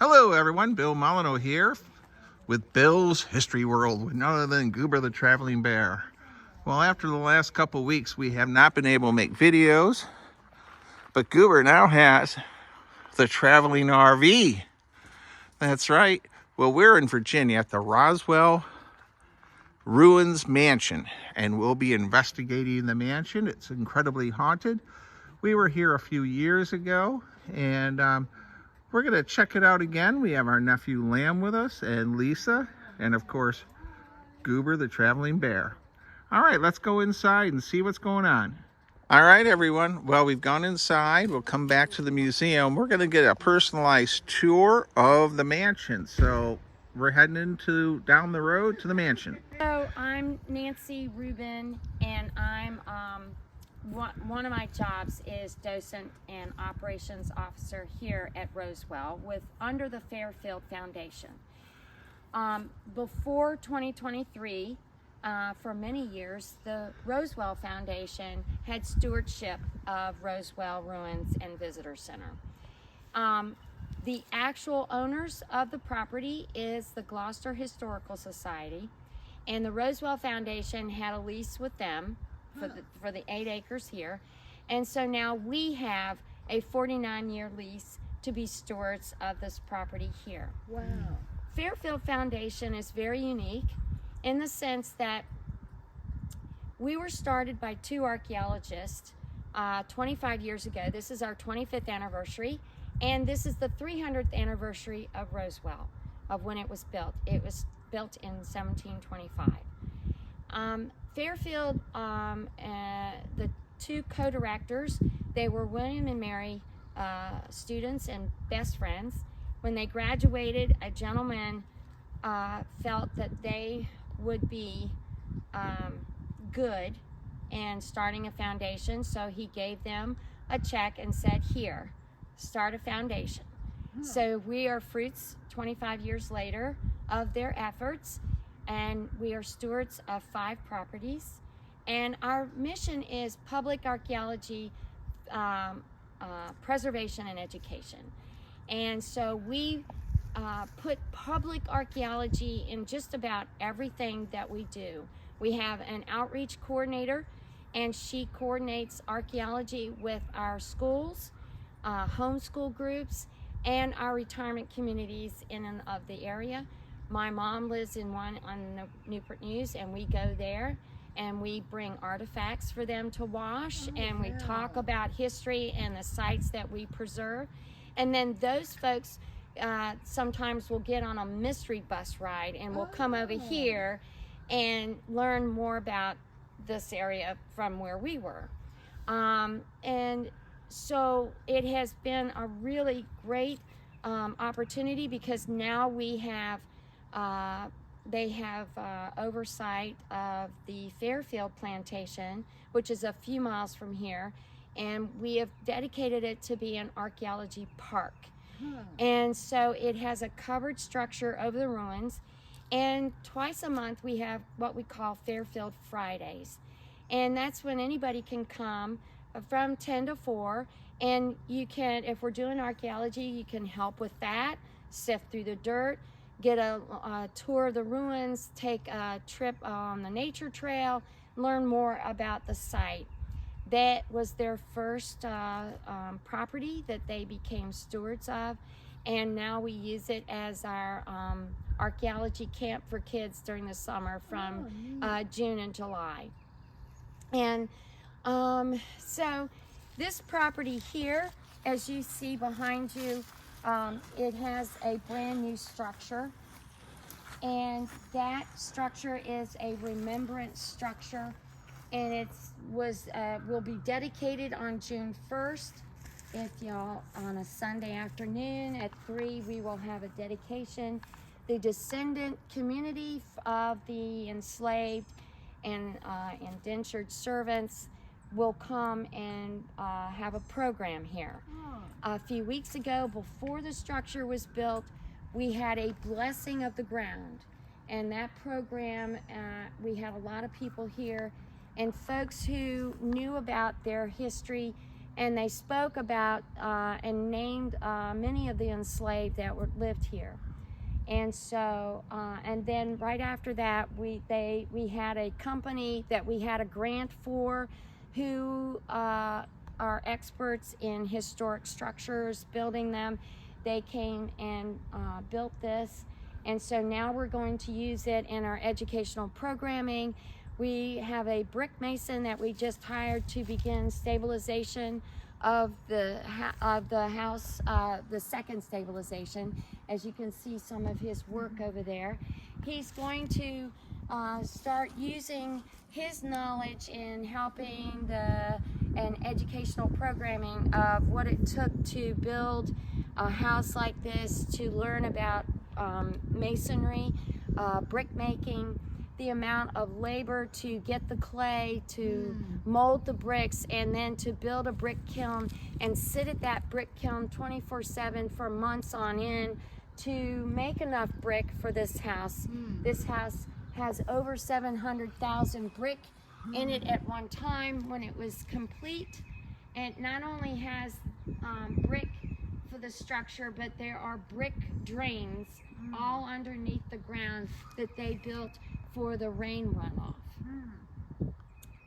Hello everyone, Bill Molyneux here with Bill's History World with none other than Goober the Traveling Bear. Well, after the last couple weeks we have not been able to make videos, but Goober now has the traveling RV. That's right. Well, we're in Virginia at the Rosewell Mansion, and we'll be investigating the mansion. It's incredibly haunted. We were here a few years ago, and we're going to check it out again. We have our nephew Lamb with us, and Lisa, and of course, Goober the Traveling Bear. All right, let's go inside and see what's going on. All right, everyone. Well, we've gone inside. We'll come back to the museum. We're going to get a personalized tour of the mansion. So we're heading down the road to the mansion. So I'm Nancy Rubin, and I'm one of my jobs is docent and operations officer here at Rosewell under the Fairfield Foundation. Before 2023, for many years, the Rosewell Foundation had stewardship of Rosewell Ruins and Visitor Center. The actual owners of the property is the Gloucester Historical Society, and the Rosewell Foundation had a lease with them for the 8 acres here. And so now we have a 49-year lease to be stewards of this property here. Wow. Fairfield Foundation is very unique in the sense that we were started by 2 archaeologists 25 years ago. This is our 25th anniversary, and this is the 300th anniversary of Rosewell, of when it was built. It was built in 1725. Fairfield, the 2 co-directors, they were William and Mary students and best friends. When they graduated, a gentleman felt that they would be good in starting a foundation, so he gave them a check and said, here, start a foundation. So we are fruits 25 years later of their efforts, and we are stewards of 5 properties. And our mission is public archaeology, preservation, and education. And so we put public archaeology in just about everything that we do. We have an outreach coordinator, and she coordinates archaeology with our schools, homeschool groups, and our retirement communities in and of the area. My mom lives in one on the Newport News, and we go there and we bring artifacts for them to wash, and we talk about history and the sites that we preserve. And then those folks sometimes will get on a mystery bus ride and will come over here and learn more about this area from where we were. And so it has been a really great opportunity, because now we have they have oversight of the Fairfield Plantation, which is a few miles from here, and we have dedicated it to be an archaeology park. And so it has a covered structure over the ruins, and twice a month we have what we call Fairfield Fridays, and that's when anybody can come from 10 to 4, and you can, if we're doing archaeology, you can help with that, sift through the dirt, get a tour of the ruins, take a trip on the nature trail, learn more about the site. That was their first property that they became stewards of, and now we use it as our archaeology camp for kids during the summer from June and July. And so this property here, as you see behind you, it has a brand new structure, and that structure is a remembrance structure, and it will be dedicated on June 1st. If y'all, on a Sunday afternoon at 3, we will have a dedication. The descendant community of the enslaved and indentured servants will come and have a program here. A few weeks ago, before the structure was built, we had a blessing of the ground, and that program, we had a lot of people here, and folks who knew about their history and they spoke about and named many of the enslaved that lived here. And so, and then right after that, we had a company that we had a grant for, who are experts in historic structures, building them. They came and built this, and so now we're going to use it in our educational programming. We have a brick mason that we just hired to begin stabilization of the house, the second stabilization. As you can see some of his work over there. He's going to start using his knowledge in helping and educational programming of what it took to build a house like this, to learn about masonry, brick making, the amount of labor to get the clay, to mold the bricks, and then to build a brick kiln and sit at that brick kiln 24/7 for months on end to make enough brick for this house. This house has over 700,000 brick in it at one time when it was complete. It not only has brick for the structure, but there are brick drains all underneath the ground that they built for the rain runoff.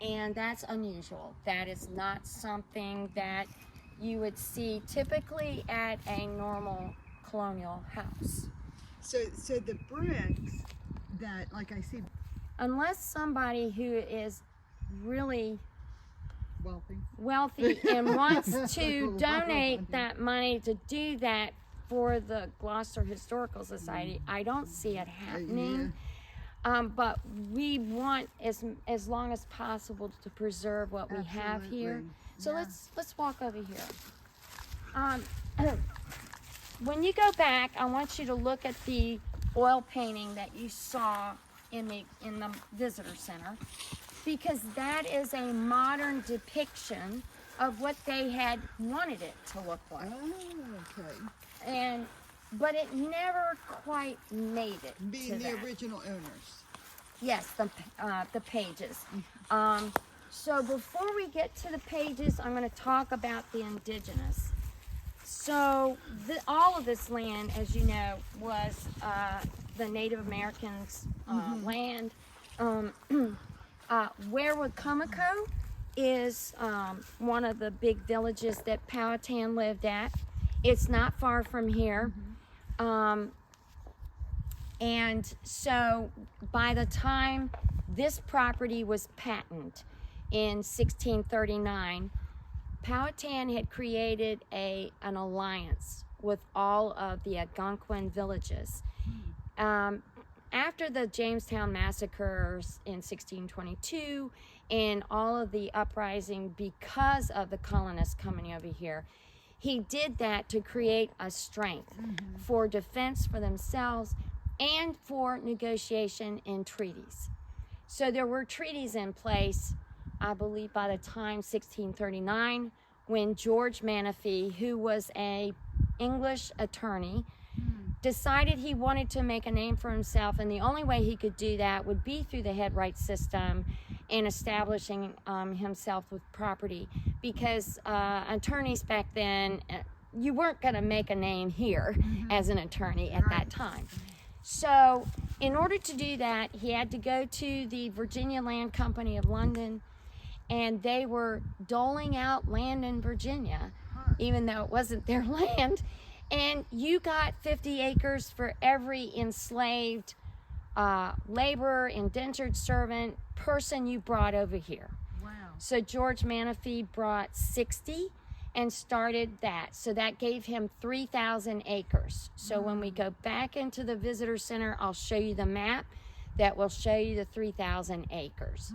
And that's unusual. That is not something that you would see typically at a normal colonial house. So the bricks that, like I see, unless somebody who is really wealthy and wants to donate that money to do that for the Gloucester Historical Society, I don't see it happening. But we want as long as possible to preserve what we have here. So let's walk over here. When you go back, I want you to look at the oil painting that you saw in the visitor center, because that is a modern depiction of what they had wanted it to look like. Oh, okay. But it never quite made it. Being the original owners. Yes, the pages. So before we get to the pages, I'm going to talk about the indigenous. So all of this land, as you know, was the Native Americans' land. Werowocomoco is one of the big villages that Powhatan lived at. It's not far from here. And so by the time this property was patented in 1639, Powhatan had created an alliance with all of the Algonquin villages. After the Jamestown massacres in 1622 and all of the uprising because of the colonists coming over here, he did that to create a strength for defense for themselves and for negotiation and treaties. So there were treaties in place, I believe by the time 1639, when George Menifee, who was an English attorney, decided he wanted to make a name for himself, and the only way he could do that would be through the head right system and establishing himself with property, because attorneys back then, you weren't going to make a name here as an attorney at that time. So in order to do that, he had to go to the Virginia Land Company of London, and they were doling out land in Virginia, even though it wasn't their land. And you got 50 acres for every enslaved laborer, indentured servant, person you brought over here. Wow. So George Menifee brought 60 and started that. So that gave him 3,000 acres. So when we go back into the visitor center, I'll show you the map that will show you the 3,000 acres.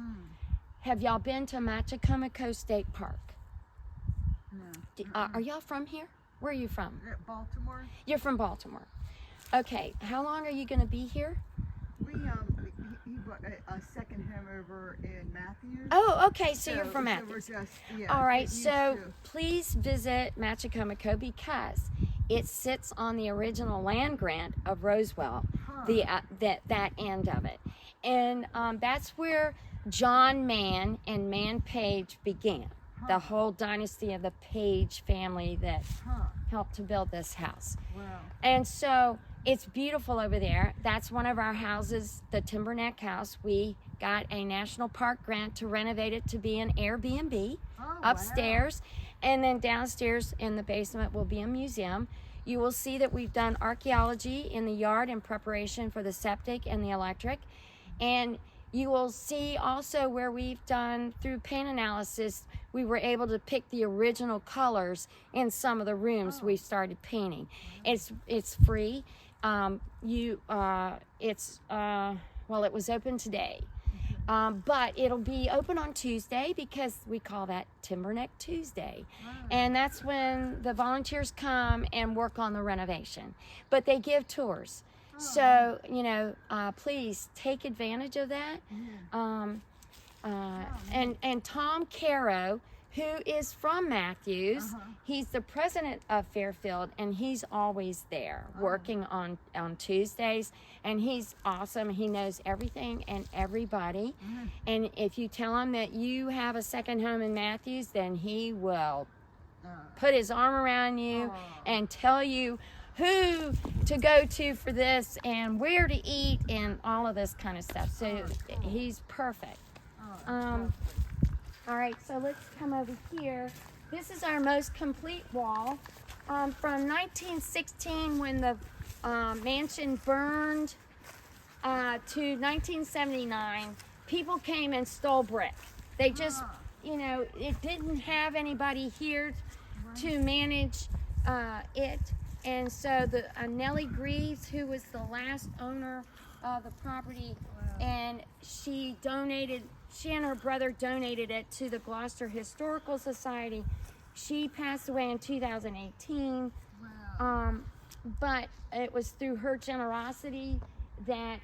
Have y'all been to Machicomico State Park? No. Are y'all from here? Where are you from? Baltimore. You're from Baltimore. Okay, how long are you going to be here? We he bought a second home over in Matthews. Oh, okay, so you're from Matthews. So we're just, All right, so please visit Machicomico because it sits on the original land grant of Rosewell, that end of it. And that's where John Mann and Mann Page began. the whole dynasty of the Page family that Huh. helped to build this house. Wow. And so it's beautiful over there. That's one of our houses, the Timber Neck House. We got a National Park grant to renovate it to be an Airbnb Oh, upstairs. And then downstairs in the basement will be a museum. You will see that we've done archaeology in the yard in preparation for the septic and the electric. And you will see also where we've done, through paint analysis, we were able to pick the original colors in some of the rooms we started painting. It's free. It was open today. But it'll be open on Tuesday because we call that Timber Neck Tuesday. And that's when the volunteers come and work on the renovation. But they give tours. So, please take advantage of that. And Tom Caro, who is from Matthews, he's the president of Fairfield, and he's always there working on Tuesdays. And he's awesome. He knows everything and everybody. And if you tell him that you have a second home in Matthews, then he will put his arm around you and tell you who to go to for this and where to eat and all of this kind of stuff. So he's perfect. All right, so let's come over here. This is our most complete wall. From 1916, when the mansion burned, to 1979, people came and stole brick. They just, it didn't have anybody here to manage it. And so Nellie Greaves, who was the last owner of the property, and she and her brother donated it to the Gloucester Historical Society. She passed away in 2018. But it was through her generosity that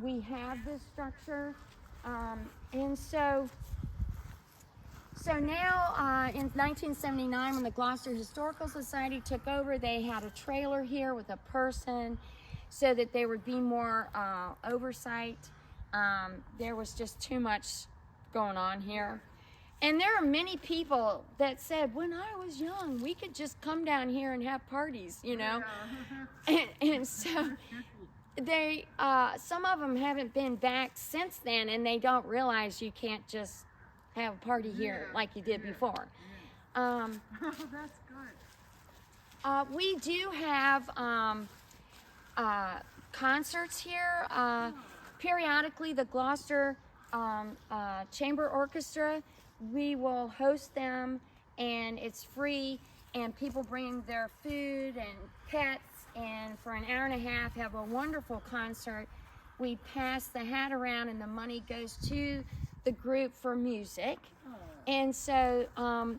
we have this structure. And so now, in 1979, when the Gloucester Historical Society took over, they had a trailer here with a person so that there would be more oversight. There was just too much going on here. And there are many people that said, when I was young, we could just come down here and have parties, and so they, some of them haven't been back since then, and they don't realize you can't just have a party here like you did before. That's good. We do have concerts here. Periodically, the Gloucester Chamber Orchestra, we will host them, and it's free, and people bring their food and pets, and for an hour and a half have a wonderful concert. We pass the hat around, and the money goes to the group for music. And so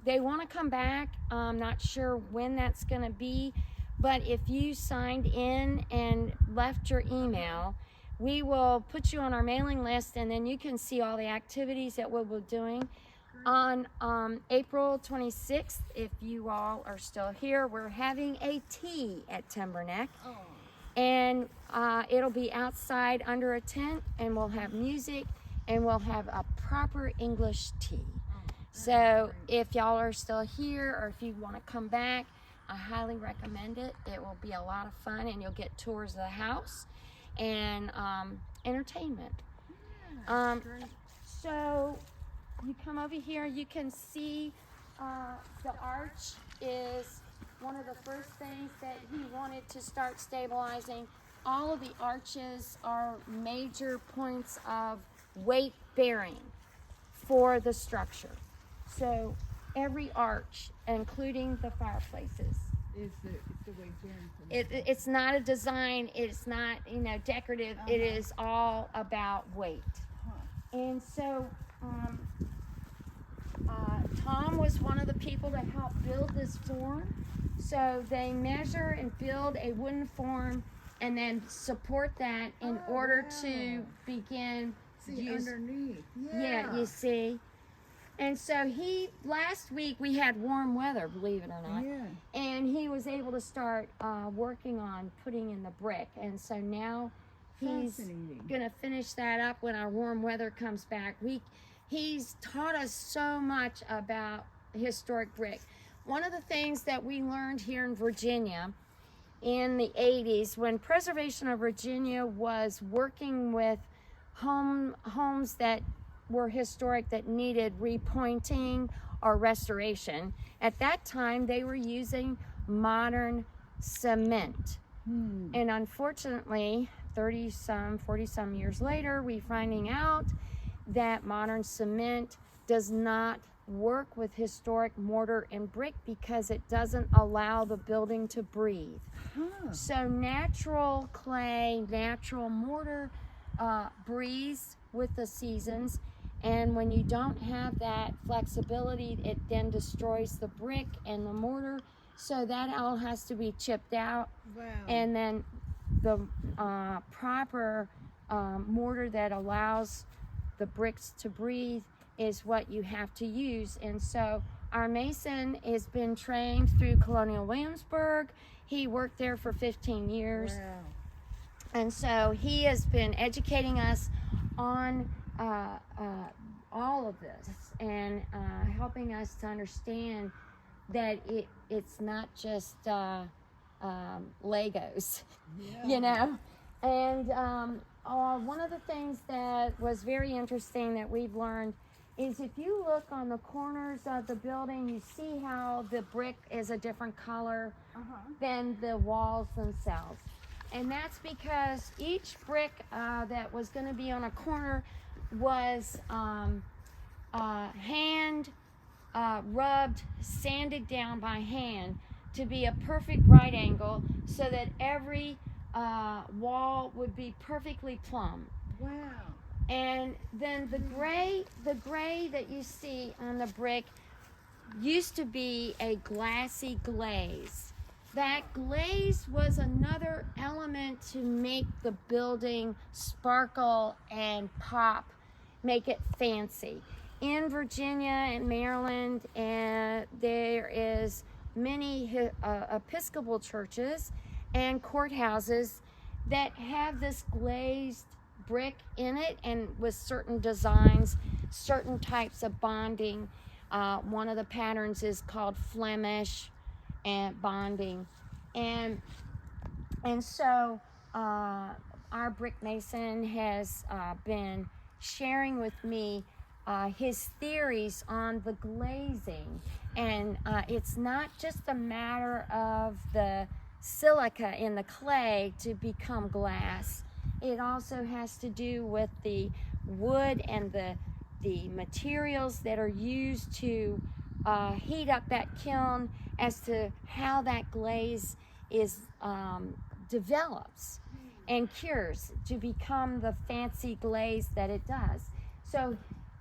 they want to come back. I'm not sure when that's going to be, but if you signed in and left your email, we will put you on our mailing list, and then you can see all the activities that we'll be doing. On April 26th, if you all are still here, we're having a tea at Timber Neck. And it'll be outside under a tent, and we'll have music, and we'll have a proper English tea. So if y'all are still here, or if you want to come back, I highly recommend it. It will be a lot of fun, and you'll get tours of the house and entertainment. So you come over here, you can see the arch is one of the first things that he wanted to start stabilizing. All of the arches are major points of weight bearing for the structure. So every arch, including the fireplaces, It's the way it's not a design, it's not decorative, it is all about weight. And so Tom was one of the people that helped build this form. So they measure and build a wooden form and then support that in order to begin underneath. Yeah, you see. And so last week we had warm weather, believe it or not. Yeah. And he was able to start working on putting in the brick. And so now he's Fascinating. going to finish that up when our warm weather comes back. he's taught us so much about historic brick. One of the things that we learned here in Virginia in the 80s, when Preservation of Virginia was working with homes that were historic that needed repointing or restoration, at that time they were using modern cement. And unfortunately, 40 some years later, we're finding out that modern cement does not work with historic mortar and brick because it doesn't allow the building to breathe. So natural clay, natural mortar breathes with the seasons, and when you don't have that flexibility, it then destroys the brick and the mortar, so that all has to be chipped out. Wow. And then the proper mortar that allows the bricks to breathe is what you have to use. And so our mason has been trained through Colonial Williamsburg. He worked there for 15 years. Wow. And so he has been educating us on all of this and helping us to understand that it's not just Legos, you know. And one of the things that was very interesting that we've learned is if you look on the corners of the building, you see how the brick is a different color than the walls themselves. And that's because each brick that was going to be on a corner was hand rubbed, sanded down by hand to be a perfect right angle so that every wall would be perfectly plumb. Wow. And then the gray that you see on the brick used to be a glassy glaze. That glaze was another element to make the building sparkle and pop, make it fancy. In Virginia and Maryland, there is many Episcopal churches and courthouses that have this glazed brick in it, and with certain designs, certain types of bonding. One of the patterns is called Flemish and bonding, and so our brick mason has been sharing with me his theories on the glazing, and it's not just a matter of the silica in the clay to become glass. It also has to do with the wood and the materials that are used to heat up that kiln as to how that glaze is develops and cures to become the fancy glaze that it does. So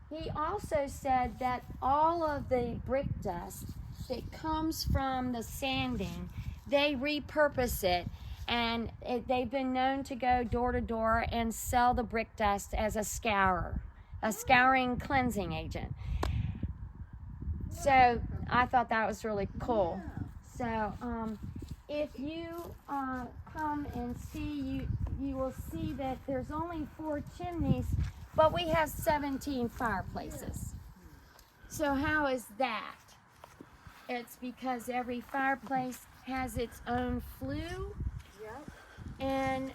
he also said that all of the brick dust that comes from the sanding, they repurpose it, and they've been known to go door to door and sell the brick dust as a scouring cleansing agent. So I thought that was really cool. So if you come and see, you will see that there's only 4 chimneys, but we have 17 fireplaces. So how is that? It's because every fireplace has its own flue, and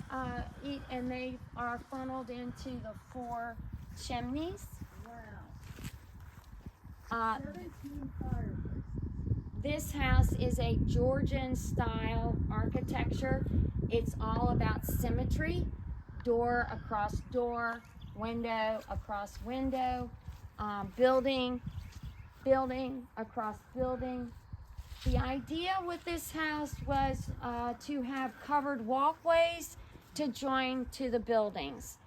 they are funneled into the 4 chimneys. Wow. 17 fireplaces. This house is a Georgian style architecture. It's all about symmetry, door across door, window across window, building across building. The idea with this house was to have covered walkways to join to the buildings.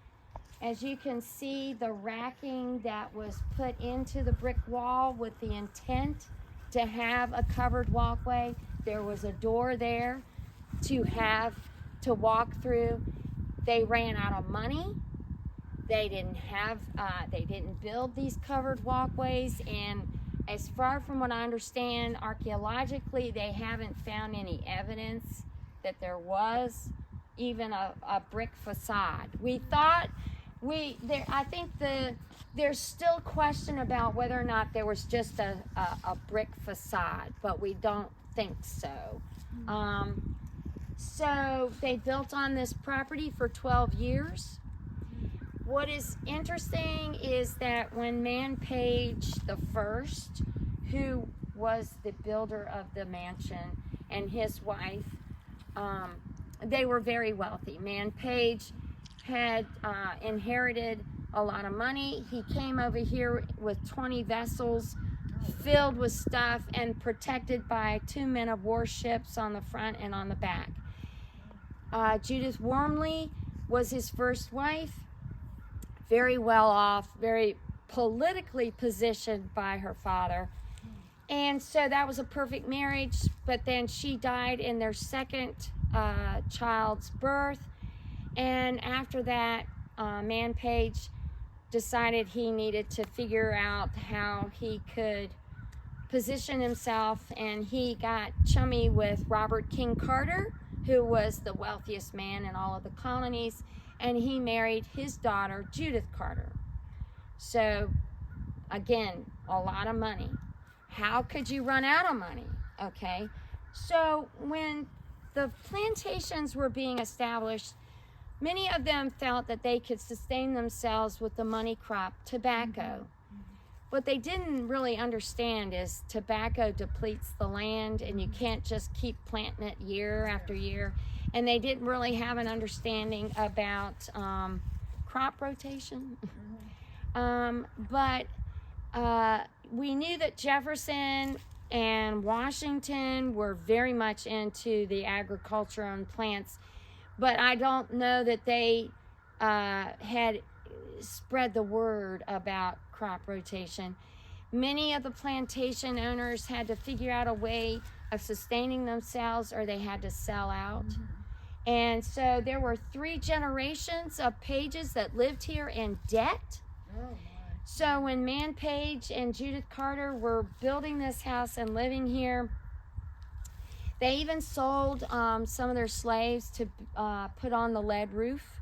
As you can see, the racking that was put into the brick wall with the intent to have a covered walkway. There was a door there to walk through. They ran out of money. They didn't build these covered walkways, and as far from what I understand, archaeologically, they haven't found any evidence that there was even a brick facade. We thought I think there's still a question about whether or not there was just a brick facade, but we don't think so. So they built on this property for 12 years. What is interesting is that when Man Page the First, who was the builder of the mansion, and his wife, they were very wealthy. Man Page had inherited a lot of money. He came over here with 20 vessels filled with stuff and protected by 2 men of war ships on the front and on the back. Judith Wormley was his first wife, very well off, very politically positioned by her father. And so that was a perfect marriage, but then she died in their second child's birth. And after that, Man Page decided he needed to figure out how he could position himself, and he got chummy with Robert King Carter, who was the wealthiest man in all of the colonies, and he married his daughter, Judith Carter. So, again, a lot of money. How could you run out of money? Okay, so when the plantations were being established, many of them felt that they could sustain themselves with the money crop, tobacco. What they didn't really understand is tobacco depletes the land, and you can't just keep planting it year after year. And they didn't really have an understanding about crop rotation. But we knew that Jefferson and Washington were very much into the agriculture and plants, but I don't know that they had spread the word about crop rotation. Many of the plantation owners had to figure out a way of sustaining themselves, or they had to sell out. And so there were 3 generations of Pages that lived here in debt. So when Man Page and Judith Carter were building this house and living here, they even sold some of their slaves to put on the lead roof,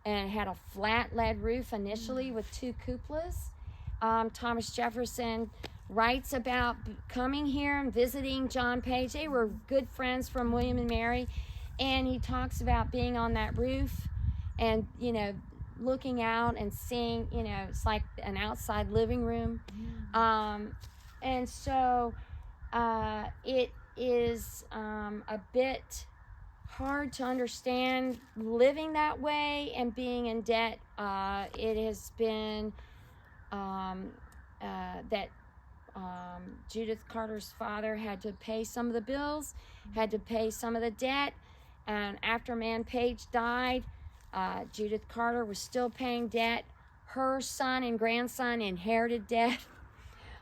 and had a flat lead roof initially with 2 cupolas. Thomas Jefferson writes about coming here and visiting John Page. They were good friends from William and Mary, and he talks about being on that roof and, you know, looking out and seeing, you know, it's like an outside living room. And so it is a bit hard to understand living that way and being in debt. It has been that Judith Carter's father had to pay some of the bills, had to pay some of the debt, and after Man Page died, Judith Carter was still paying debt. Her son and grandson inherited debt.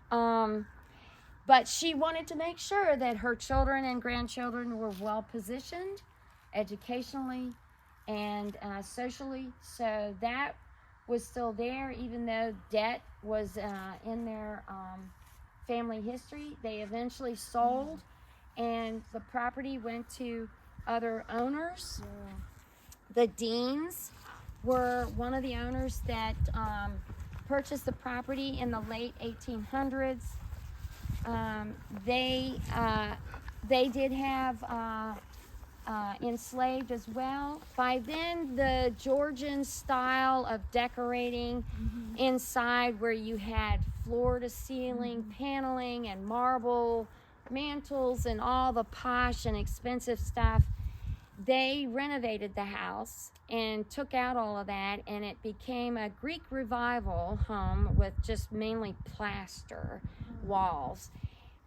But she wanted to make sure that her children and grandchildren were well positioned educationally and socially. So that was still there, even though debt was in their family history. They eventually sold, and the property went to other owners. The Deans were one of the owners that purchased the property in the late 1800s. They did have enslaved as well. By then, the Georgian style of decorating inside, where you had floor to ceiling paneling and marble mantles and all the posh and expensive stuff, they renovated the house and took out all of that, and it became a Greek revival home with just mainly plaster walls.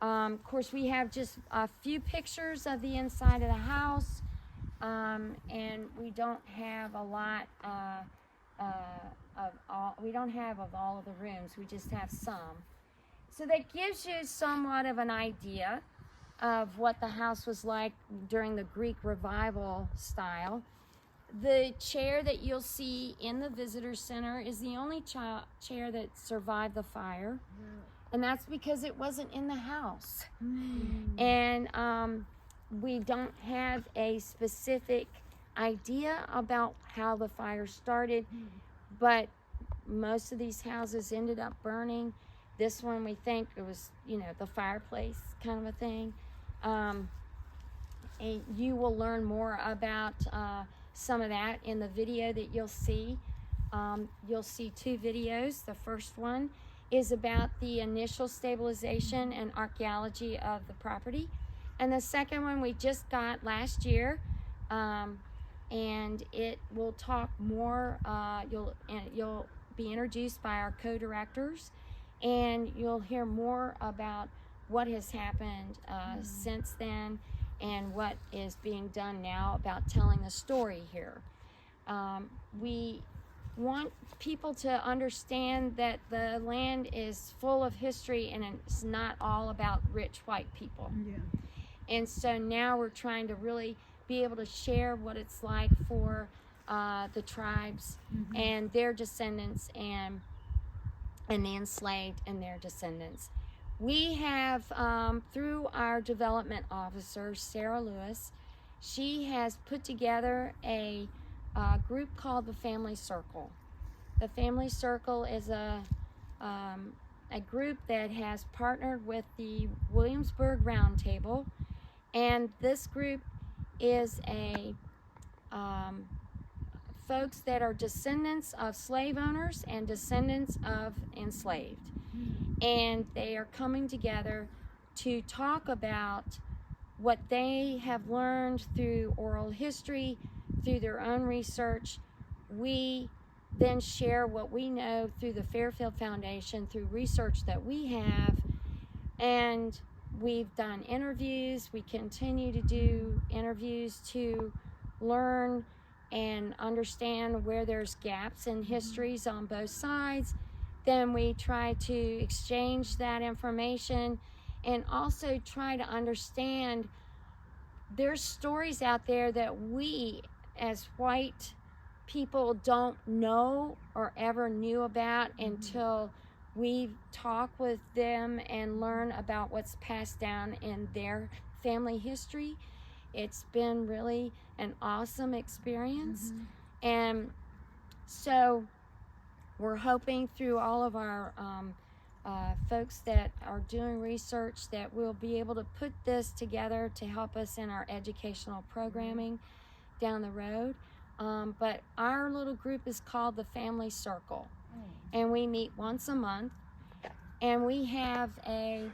Of course, we have just a few pictures of the inside of the house, and we don't have a lot of all of the rooms. We just have some. So that gives you somewhat of an idea of what the house was like during the Greek revival style. The chair that you'll see in the visitor center is the only chair that survived the fire. And that's because it wasn't in the house. And we don't have a specific idea about how the fire started. but most of these houses ended up burning. This one, we think it was, the fireplace kind of a thing. And you will learn more about some of that in the video that you'll see. You'll see 2 videos. The first one is about the initial stabilization and archaeology of the property. And the second one we just got last year. And it will talk more, you'll be introduced by our co-directors, and you'll hear more about what has happened since then and what is being done now about telling the story here. We want people to understand that the land is full of history and it's not all about rich white people. Yeah. And so now we're trying to really be able to share what it's like for the tribes and their descendants and the enslaved and their descendants. We have, through our development officer, Sarah Lewis, she has put together a group called the Family Circle. The Family Circle is a group that has partnered with the Williamsburg Roundtable, and this group is folks that are descendants of slave owners and descendants of enslaved. And they are coming together to talk about what they have learned through oral history, through their own research. We then share what we know through the Fairfield Foundation, through research that we have, and we've done interviews. We continue to do interviews to learn and understand where there's gaps in histories on both sides. Then we try to exchange that information and also try to understand there's stories out there that we as white people don't know or ever knew about until we talk with them and learn about what's passed down in their family history. It's been really an awesome experience. And so we're hoping through all of our folks that are doing research that we'll be able to put this together to help us in our educational programming down the road. But our little group is called the Family Circle, and we meet once a month. And we have a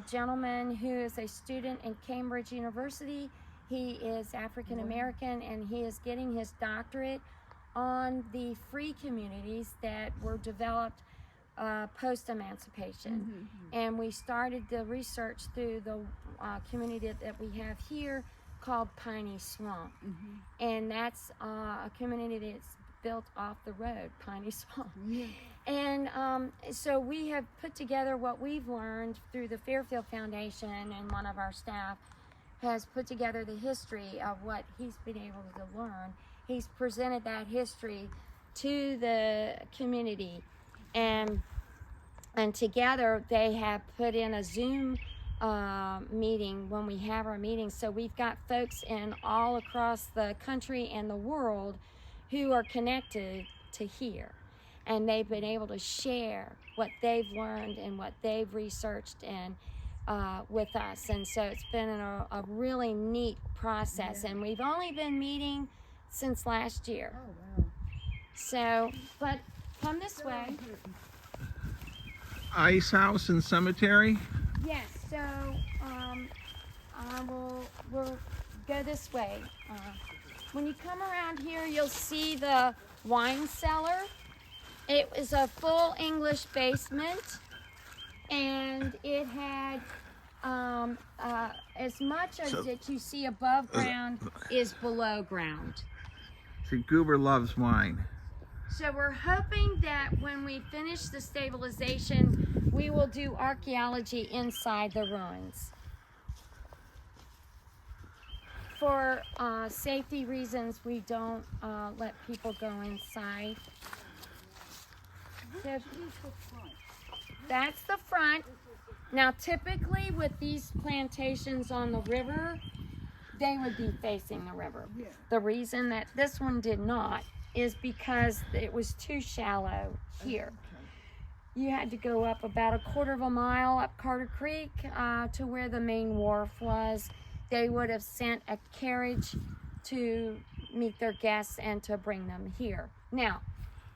gentleman who is a student in Cambridge University. He is African American, and he is getting his doctorate on the free communities that were developed post-emancipation. And we started the research through the community that we have here called Piney Swamp. And that's a community that's built off the road, Piney Swamp. And so we have put together what we've learned through the Fairfield Foundation, and one of our staff has put together the history of what he's been able to learn. He's presented that history to the community, and together they have put in a Zoom meeting when we have our meetings. So we've got folks in all across the country and the world who are connected to here, and they've been able to share what they've learned and what they've researched and with us. And so it's been a really neat process, and we've only been meeting since last year. So, but come this way. Ice House and Cemetery. Yes, so we'll go this way. When you come around here, you'll see the wine cellar. It was a full English basement, and it had as much as that you see above ground is below ground. See, Goober loves wine. So we're hoping that when we finish the stabilization, we will do archaeology inside the ruins. For safety reasons, we don't let people go inside. So that's the front. Now, typically with these plantations on the river, they would be facing the river. The reason that this one did not is because it was too shallow here. You had to go up about a quarter of a mile up Carter Creek to where the main wharf was. They would have sent a carriage to meet their guests and to bring them here. Now,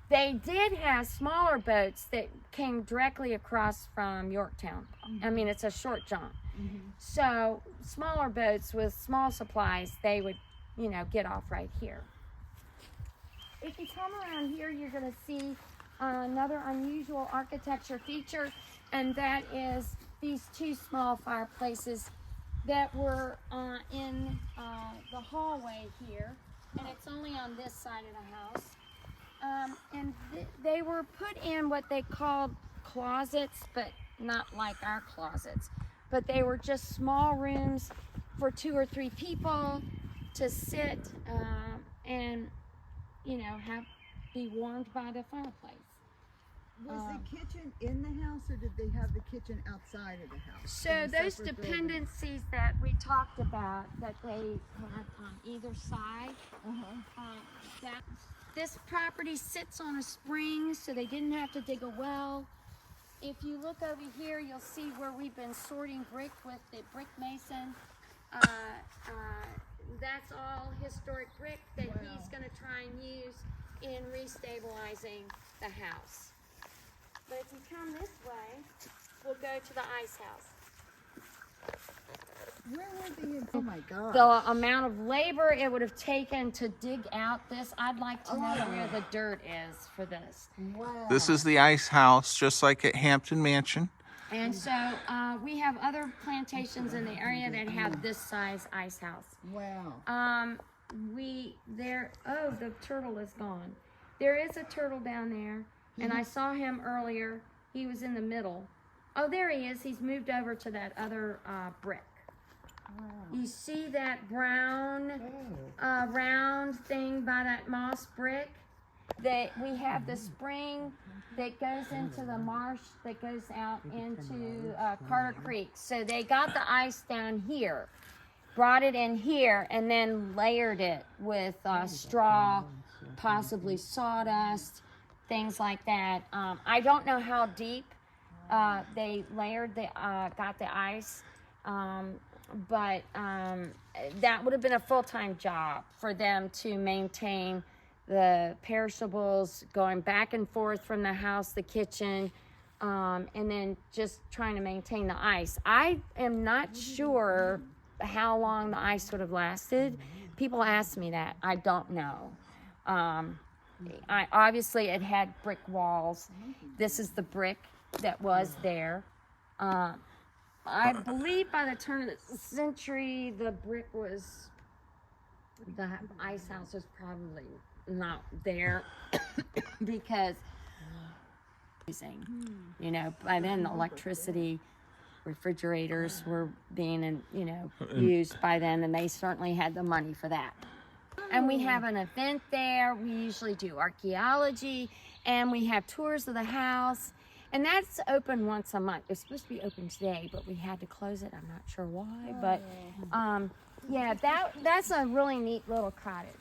they did have smaller boats that came directly across from Yorktown. I mean, it's a short jump. So smaller boats with small supplies, they would, you know, get off right here. If you come around here, you're going to see another unusual architecture feature, and that is these two small fireplaces that were in the hallway here, and it's only on this side of the house. And they were put in what they called closets, but not like our closets, but they were just small rooms for 2 or 3 people to sit and, you know, be warmed by the fireplace. Was the kitchen in the house, or did they have the kitchen outside of the house? So those dependencies that we talked about that they had on either side, this property sits on a spring, so they didn't have to dig a well. If you look over here, you'll see where we've been sorting brick with the brick mason. That's all historic brick that he's going to try and use in restabilizing the house. But if you come this way, we'll go to the ice house. Where were they? Oh my God. The amount of labor it would have taken to dig out this, I'd like to know where the dirt is for this. Wow. This is the ice house, just like at Hampton Mansion. And so we have other plantations in the area that have this size ice house. Wow. The turtle is gone. There is a turtle down there, and I saw him earlier. He was in the middle. Oh, there he is. He's moved over to that other brick. Wow. You see that brown round thing by that moss brick? That we have the spring that goes into the marsh that goes out into Carter Creek. So they got the ice down here, brought it in here, and then layered it with straw, possibly sawdust, things like that. I don't know how deep they layered got the ice, but that would have been a full-time job for them to maintain the perishables going back and forth from the house, the kitchen, and then just trying to maintain the ice. I am not sure how long the ice would have lasted. People ask me that. I don't know. Obviously it had brick walls. This is the brick that was there. I believe by the turn of the century, the ice house was probably not there because, you know, by then the electricity, refrigerators were being, used by then, and they certainly had the money for that. And we have an event there. We usually do archaeology, and we have tours of the house. And that's open once a month. It's supposed to be open today, but we had to close it. I'm not sure why, but yeah, that's a really neat little cottage.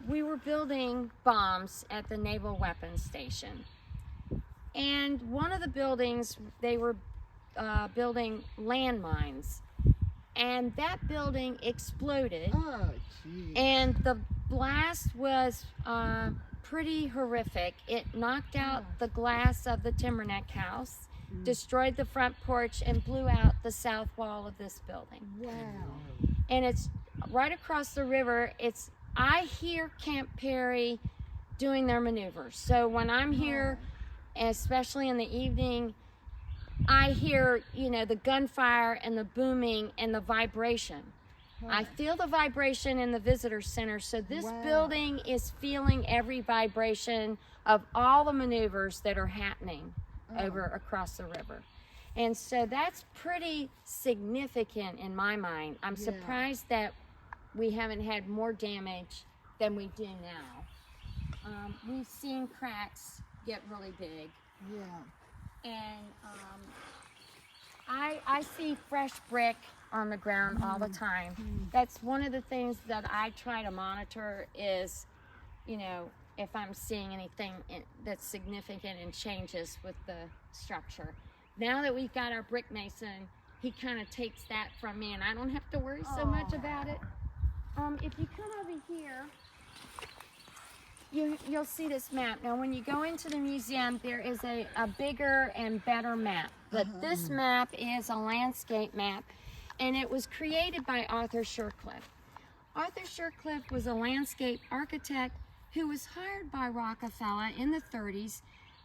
We were building bombs at the Naval Weapons Station, and one of the buildings they were building landmines, and that building exploded. Oh, geez. And the blast was pretty horrific. It knocked out the glass of the Timberneck house, destroyed the front porch, and blew out the south wall of this building. Wow. And it's right across the river. I hear Camp Perry doing their maneuvers. So when I'm here, especially in the evening, I hear, the gunfire and the booming and the vibration. I feel the vibration in the visitor center, so this building is feeling every vibration of all the maneuvers that are happening over across the river. And so that's pretty significant in my mind. I'm surprised that we haven't had more damage than we do now. We've seen cracks get really big. Yeah. And I see fresh brick on the ground all the time. That's one of the things that I try to monitor is, you know, if I'm seeing anything that's significant and changes with the structure. Now that we've got our brick mason, he kind of takes that from me, and I don't have to worry so much about it. If you come over here, you'll see this map. Now, when you go into the museum, there is a bigger and better map. But this map is a landscape map, and it was created by Arthur Shercliffe. Arthur Shercliffe was a landscape architect who was hired by Rockefeller in the 30s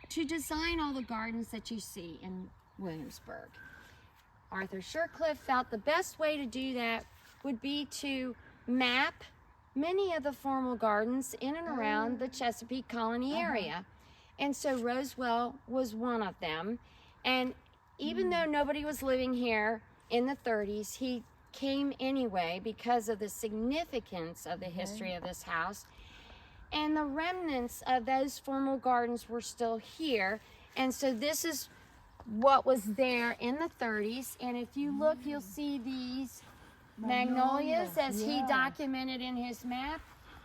to design all the gardens that you see in Williamsburg. Arthur Shercliffe felt the best way to do that would be to map many of the formal gardens in and around the Chesapeake Colony area. And so Rosewell was one of them. And even though nobody was living here in the 30s, he came anyway because of the significance of the history of this house. And the remnants of those formal gardens were still here. And so this is what was there in the 30s. And if you look, you'll see these magnolias as he documented in his map.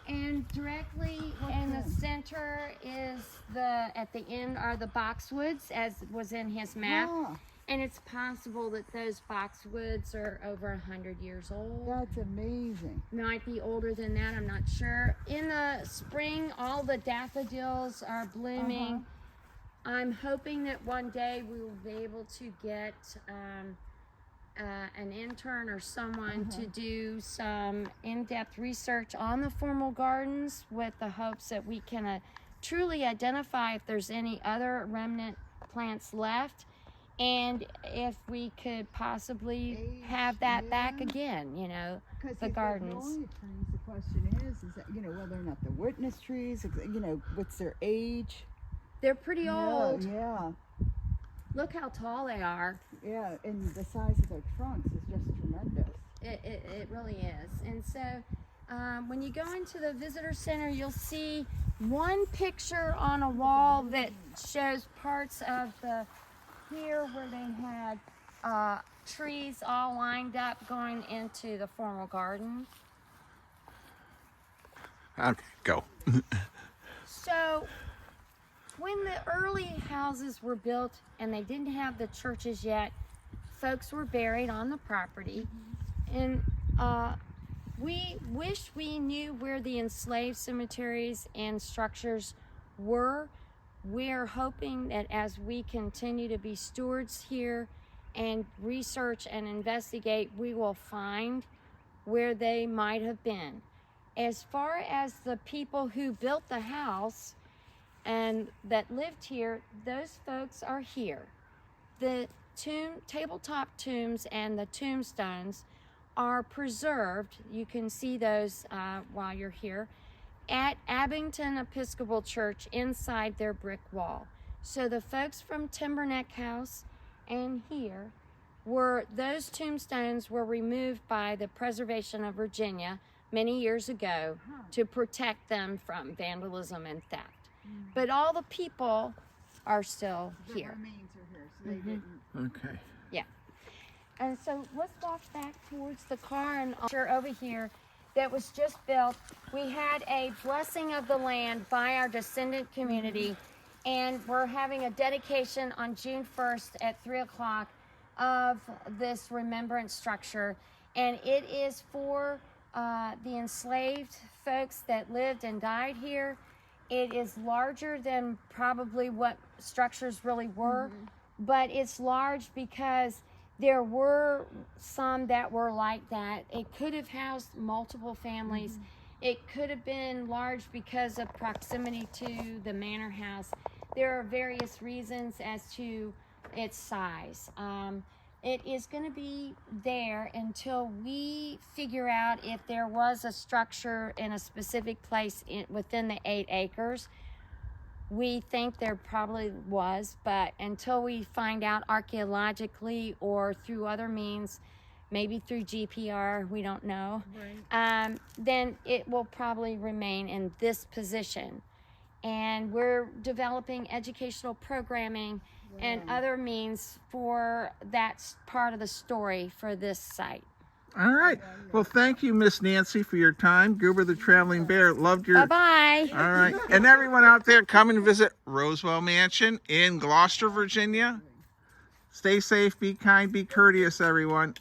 And directly in the center is at the end are the boxwoods, as was in his map. And it's possible that those boxwoods are over 100 years old. That's amazing. Might be older than that, I'm not sure. In the spring, all the daffodils are blooming. I'm hoping that one day we will be able to get an intern or someone to do some in-depth research on the formal gardens with the hopes that we can truly identify if there's any other remnant plants left, and if we could possibly have that back again, you know, the gardens. Magnolia trees, the question is that, you know, whether or not they're witness trees, you know, what's their age? They're pretty old. Yeah. Look how tall they are. Yeah, and the size of their trunks is just tremendous. It really is. And so when you go into the visitor center, you'll see one picture on a wall that shows parts of the here where they had trees all lined up going into the formal garden. Okay, go. So when the early houses were built and they didn't have the churches yet, folks were buried on the property. And we wish we knew where the enslaved cemeteries and structures were. We're hoping that as we continue to be stewards here and research and investigate, we will find where they might have been. As far as the people who built the house and that lived here, those folks are here. The tabletop tombs and the tombstones are preserved. You can see those while you're here at Abington Episcopal Church inside their brick wall. So the folks from Timberneck House and here those tombstones were removed by the Preservation of Virginia many years ago to protect them from vandalism and theft. But all the people are still here. The remains are here, so they didn't. Okay. Yeah. And so let's walk back towards the car and over here that was just built. We had a blessing of the land by our descendant community, and we're having a dedication on June 1st at 3 o'clock of this remembrance structure. And it is for the enslaved folks that lived and died here. It is larger than probably what structures really were, but it's large because there were some that were like that. It could have housed multiple families. It could have been large because of proximity to the manor house. There are various reasons as to its size. It is going to be there until we figure out if there was a structure in a specific place within the 8 acres. We think there probably was, but until we find out archaeologically or through other means, maybe through GPR, we don't know, then it will probably remain in this position. And we're developing educational programming and other means for that part of the story for this site. All right. Well, thank you, Miss Nancy, for your time. Goober the Traveling Bear, loved your... Bye-bye. All right. And everyone out there, come and visit Rosewell Mansion in Gloucester, Virginia. Stay safe, be kind, be courteous, everyone.